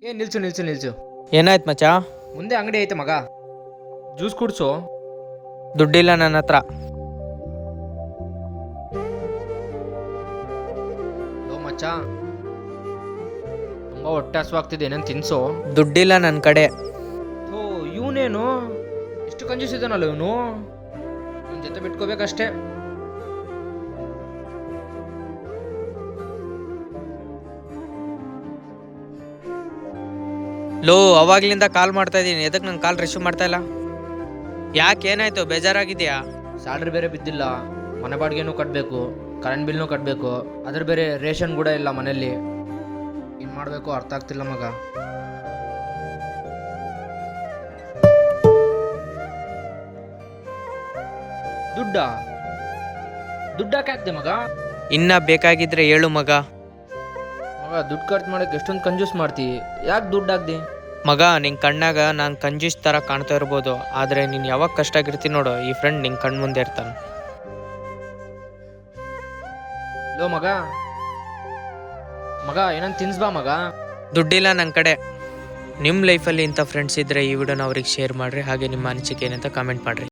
ಏ ನಿಲ್ಸು ನಿಲ್ಸು ನಿಲ್ಸು. ಏನಾಯ್ತು ಮಚ್ಚಾ? ಮುಂದೆ ಅಂಗಡಿ ಐತೆ ಮಗ, ಜ್ಯೂಸ್ ಕುಡ್ಸು. ದುಡ್ಡಿಲ್ಲ ನನ್ನ ಹತ್ರ. ಲೋ ಮಚ್ಚ, ತುಂಬಾ ಹೊಟ್ಟೆ ಹಸುವಾಗ್ತಿದೆ, ಏನೇನು ತಿನ್ಸು. ದುಡ್ಡಿಲ್ಲ ನನ್ನ ಕಡೆ. ಓ ಇವನೇನು ಇಷ್ಟು ಕಂಜೂಸ್ ಇದ್ದಾನಲ್ಲ ಇವನು, ಇವನ ಜೊತೆ ಬಿಟ್ಕೋಬೇಕಷ್ಟೇ. ಲೋ, ಅವಾಗ್ಲಿಂದ ಕಾಲ್ ಮಾಡ್ತಾ ಇದ್ದೀನಿ, ಎದಕ್ಕೆ ನನ್ನ ಕಾಲ್ ರಿಸೀವ್ ಮಾಡ್ತಾ ಇಲ್ಲ? ಯಾಕೆ, ಏನಾಯ್ತು? ಬೇಜಾರಾಗಿದೆಯಾ? ಸ್ಯಾಲ್ರಿ ಬೇರೆ ಬಿದ್ದಿಲ್ಲ, ಮನೆ ಬಾಡಿಗೆನೂ ಕಟ್ಟಬೇಕು, ಕರೆಂಟ್ ಬಿಲ್ನೂ ಕಟ್ಟಬೇಕು, ಅದ್ರ ಬೇರೆ ರೇಷನ್ ಕೂಡ ಇಲ್ಲ ಮನೆಯಲ್ಲಿ. ಏನು ಮಾಡಬೇಕು ಅರ್ಥ ಆಗ್ತಿಲ್ಲ ಮಗ. ದುಡ್ಡ ದುಡ್ಡಾಕೆ ಮಗ. ಇನ್ನ ಬೇಕಾಗಿದ್ರೆ ಹೇಳು ಮಗ. ಮಗ ದುಡ್ಡು ಖರ್ಚು ಮಾಡಕ್ಕೆ ಎಷ್ಟೊಂದು ಕಂಜೂಸ್ ಮಾಡ್ತಿ, ಯಾಕೆ ದುಡ್ಡು ಹಾಕ್ದಿ? ಮಗ, ನಿಂಗೆ ಕಣ್ಣಾಗ ನಾನು ಕಂಜೂಸ್ ಥರ ಕಾಣ್ತಾ ಇರ್ಬೋದು, ಆದರೆ ನೀನು ಯಾವಾಗ ಕಷ್ಟ ಆಗಿರ್ತೀನಿ ನೋಡು, ಈ ಫ್ರೆಂಡ್ ನಿಂಗೆ ಕಣ್ಣು ಮುಂದೆ ಇರ್ತಾನೆ. ಲೋ ಮಗ, ಮಗ ಏನಂತ ತಿನ್ಸ್ಬಾ ಮಗ. ದುಡ್ಡಿಲ್ಲ ನನ್ನ ಕಡೆ. ನಿಮ್ಮ ಲೈಫಲ್ಲಿ ಇಂಥ ಫ್ರೆಂಡ್ಸ್ ಇದ್ದರೆ ಈ ವಿಡಿಯೋನ ಅವ್ರಿಗೆ ಶೇರ್ ಮಾಡಿರಿ, ಹಾಗೆ ನಿಮ್ಮ ಅನಿಸಿಕೆ ಏನಂತ ಕಾಮೆಂಟ್ ಮಾಡಿರಿ.